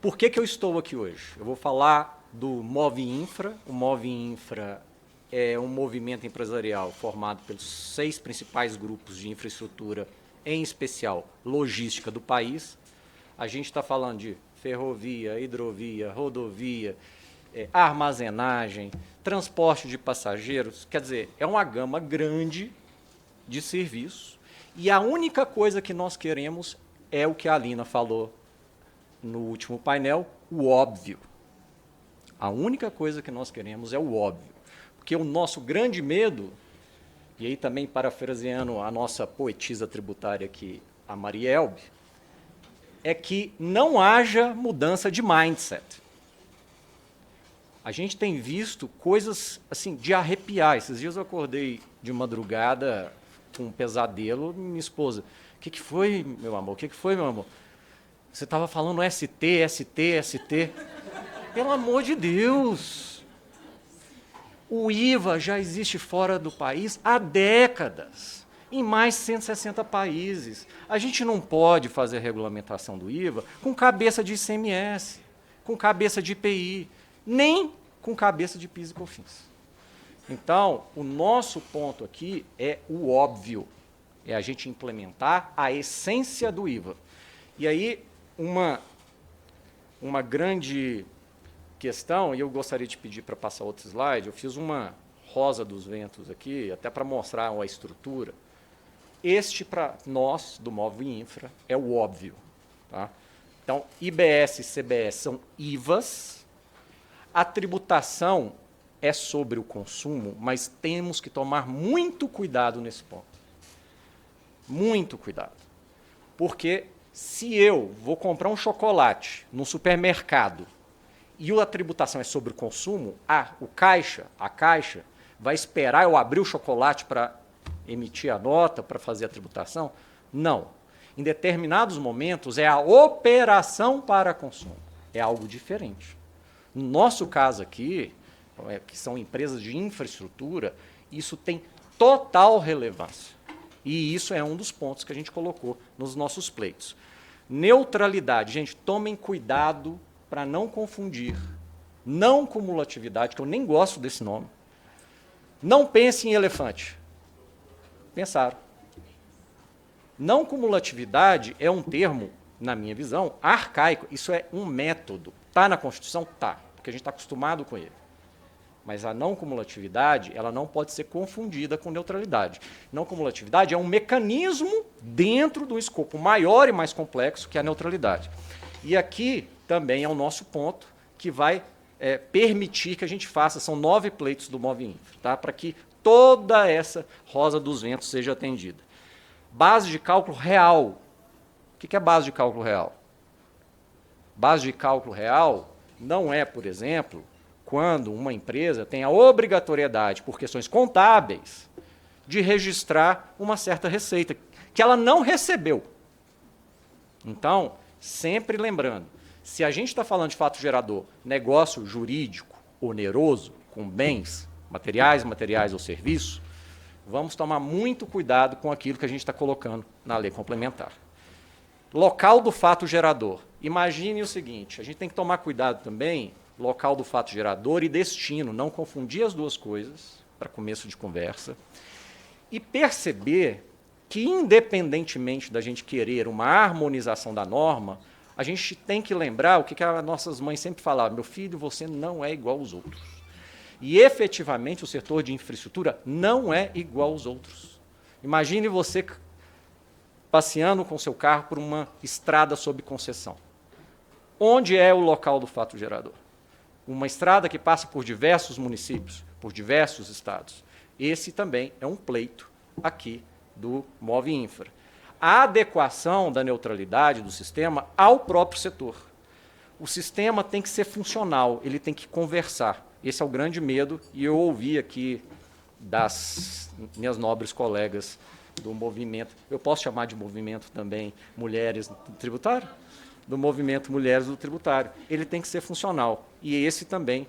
Por que eu estou aqui hoje? Eu vou falar do Move Infra. O Move Infra é um movimento empresarial formado pelos 6 principais grupos de infraestrutura, em especial logística do país. A gente está falando de ferrovia, hidrovia, rodovia, armazenagem, transporte de passageiros. Quer dizer, é uma gama grande de serviços. E a única coisa que nós queremos é o que a Alina falou no último painel, o óbvio. A única coisa que nós queremos é o óbvio. Porque o nosso grande medo, e aí também parafraseando a nossa poetisa tributária aqui, a Marielbe, é que não haja mudança de mindset. A gente tem visto coisas assim de arrepiar. Esses dias eu acordei de madrugada com um pesadelo, minha esposa, o que foi, meu amor? O que foi, meu amor? Você estava falando ST, ST, ST. Pelo amor de Deus! O IVA já existe fora do país há décadas, em mais de 160 países. A gente não pode fazer a regulamentação do IVA com cabeça de ICMS, com cabeça de IPI, nem com cabeça de PIS e COFINS. Então, o nosso ponto aqui é o óbvio, é a gente implementar a essência do IVA. E aí, uma grande questão, e eu gostaria de pedir para passar outro slide, eu fiz uma rosa dos ventos aqui, até para mostrar a estrutura. Este, para nós, do Move Infra, é o óbvio. Tá? Então, IBS e CBS são IVAs, a tributação é sobre o consumo, mas temos que tomar muito cuidado nesse ponto. Muito cuidado. Porque se eu vou comprar um chocolate no supermercado e a tributação é sobre o consumo, a caixa vai esperar eu abrir o chocolate para emitir a nota, para fazer a tributação? Não. Em determinados momentos é a operação para consumo. É algo diferente. No nosso caso aqui, que são empresas de infraestrutura, isso tem total relevância. E isso é um dos pontos que a gente colocou nos nossos pleitos. Neutralidade. Gente, tomem cuidado para não confundir. Não cumulatividade, que eu nem gosto desse nome. Não pense em elefante. Pensaram. Não cumulatividade é um termo, na minha visão, arcaico. Isso é um método. Está na Constituição? Está, porque a gente está acostumado com ele. Mas a não cumulatividade, ela não pode ser confundida com neutralidade. Não cumulatividade é um mecanismo dentro do escopo maior e mais complexo que é a neutralidade. E aqui também é o nosso ponto que vai permitir que a gente faça, são 9 pleitos do Move Infra, tá? Para que toda essa rosa dos ventos seja atendida. Base de cálculo real. O que é base de cálculo real? Base de cálculo real não é, por exemplo, quando uma empresa tem a obrigatoriedade, por questões contábeis, de registrar uma certa receita, que ela não recebeu. Então, sempre lembrando, se a gente está falando de fato gerador, negócio jurídico, oneroso, com bens, materiais ou serviços, vamos tomar muito cuidado com aquilo que a gente está colocando na lei complementar. Local do fato gerador. Imagine o seguinte, a gente tem que tomar cuidado também, local do fato gerador e destino, não confundir as duas coisas, para começo de conversa, e perceber que, independentemente da gente querer uma harmonização da norma, a gente tem que lembrar o que as nossas mães sempre falavam: meu filho, você não é igual aos outros. E, efetivamente, o setor de infraestrutura não é igual aos outros. Imagine você passeando com seu carro por uma estrada sob concessão. Onde é o local do fato gerador? Uma estrada que passa por diversos municípios, por diversos estados. Esse também é um pleito aqui do Move Infra. A adequação da neutralidade do sistema ao próprio setor. O sistema tem que ser funcional, ele tem que conversar. Esse é o grande medo, e eu ouvi aqui das minhas nobres colegas do movimento, eu posso chamar de movimento também Mulheres do Tributário? Do movimento Mulheres do Tributário. Ele tem que ser funcional, e esse também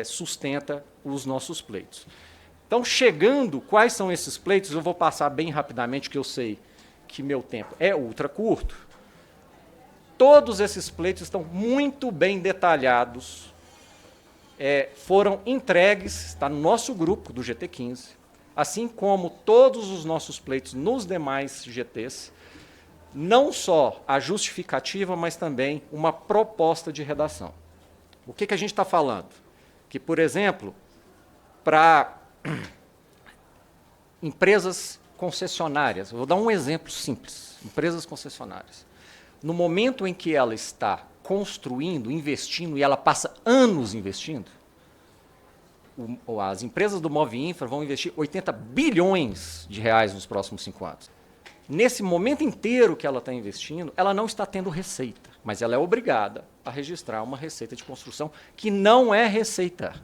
sustenta os nossos pleitos. Então, chegando, quais são esses pleitos? Eu vou passar bem rapidamente, que eu sei que meu tempo é ultra curto. todos esses pleitos estão muito bem detalhados, foram entregues, está no nosso grupo do GT15, assim como todos os nossos pleitos nos demais GTs, não só a justificativa, mas também uma proposta de redação. O que a gente está falando? Que, por exemplo, para empresas concessionárias, eu vou dar um exemplo simples, empresas concessionárias. No momento em que ela está construindo, investindo, e ela passa anos investindo, as empresas do Movinfra vão investir 80 bilhões de reais nos próximos 5 anos. Nesse momento inteiro que ela está investindo, ela não está tendo receita, mas ela é obrigada a registrar uma receita de construção que não é receita.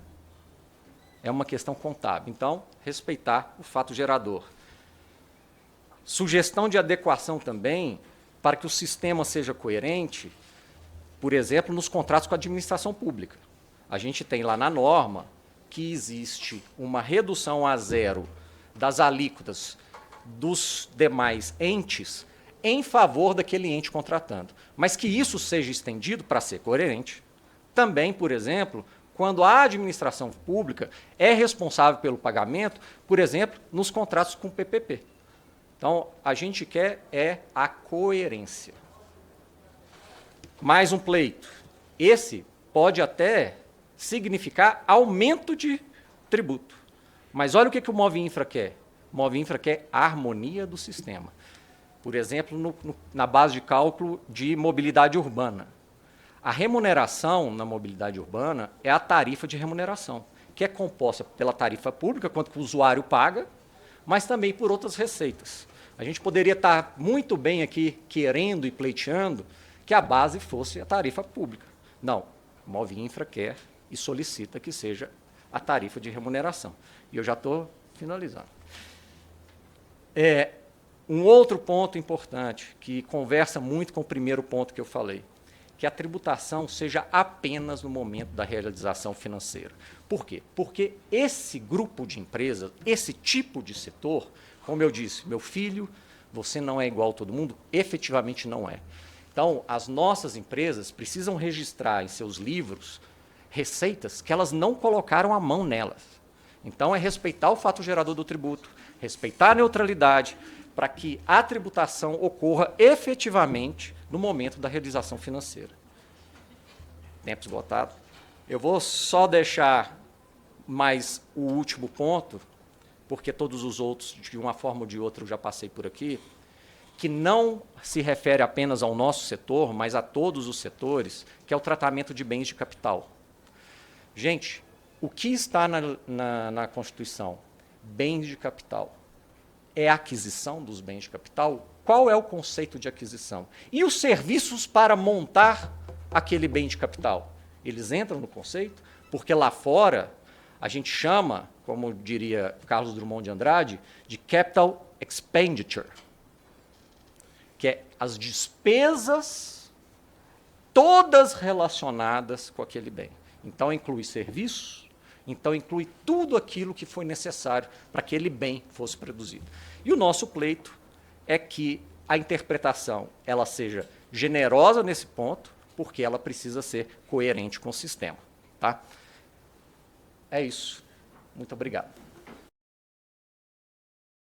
É uma questão contábil. Então, respeitar o fato gerador. Sugestão de adequação também, para que o sistema seja coerente, por exemplo, nos contratos com a administração pública. A gente tem lá na norma que existe uma redução a zero das alíquotas dos demais entes em favor daquele ente contratando. Mas que isso seja estendido para ser coerente. Também, por exemplo, quando a administração pública é responsável pelo pagamento, por exemplo, nos contratos com o PPP. Então, a gente quer a coerência. Mais um pleito. Esse pode até significar aumento de tributo. Mas olha o que o Movinfra quer. O Movinfra quer a harmonia do sistema. Por exemplo, na base de cálculo de mobilidade urbana. A remuneração na mobilidade urbana é a tarifa de remuneração, que é composta pela tarifa pública, quanto que o usuário paga, mas também por outras receitas. A gente poderia estar muito bem aqui querendo e pleiteando que a base fosse a tarifa pública. Não, o Movinfra quer e solicita que seja a tarifa de remuneração. E eu já estou finalizando. Um outro ponto importante, que conversa muito com o primeiro ponto que eu falei, que a tributação seja apenas no momento da realização financeira. Por quê? Porque esse grupo de empresas, esse tipo de setor, como eu disse, meu filho, você não é igual a todo mundo, efetivamente não é. Então, as nossas empresas precisam registrar em seus livros receitas que elas não colocaram a mão nelas. Então, é respeitar o fato gerador do tributo, respeitar a neutralidade, para que a tributação ocorra efetivamente no momento da realização financeira. Tempo esgotado. Eu vou só deixar mais o último ponto, porque todos os outros, de uma forma ou de outra, eu já passei por aqui, que não se refere apenas ao nosso setor, mas a todos os setores, que é o tratamento de bens de capital. Gente, o que está na Constituição? Bens de capital. É a aquisição dos bens de capital? Qual é o conceito de aquisição? E os serviços para montar aquele bem de capital? Eles entram no conceito? Porque lá fora a gente chama, como diria Carlos Drummond de Andrade, de capital expenditure, que é as despesas todas relacionadas com aquele bem. Então, inclui serviços, então inclui tudo aquilo que foi necessário para que aquele bem fosse produzido. E o nosso pleito é que a interpretação ela seja generosa nesse ponto, porque ela precisa ser coerente com o sistema. Tá? É isso. Muito obrigado.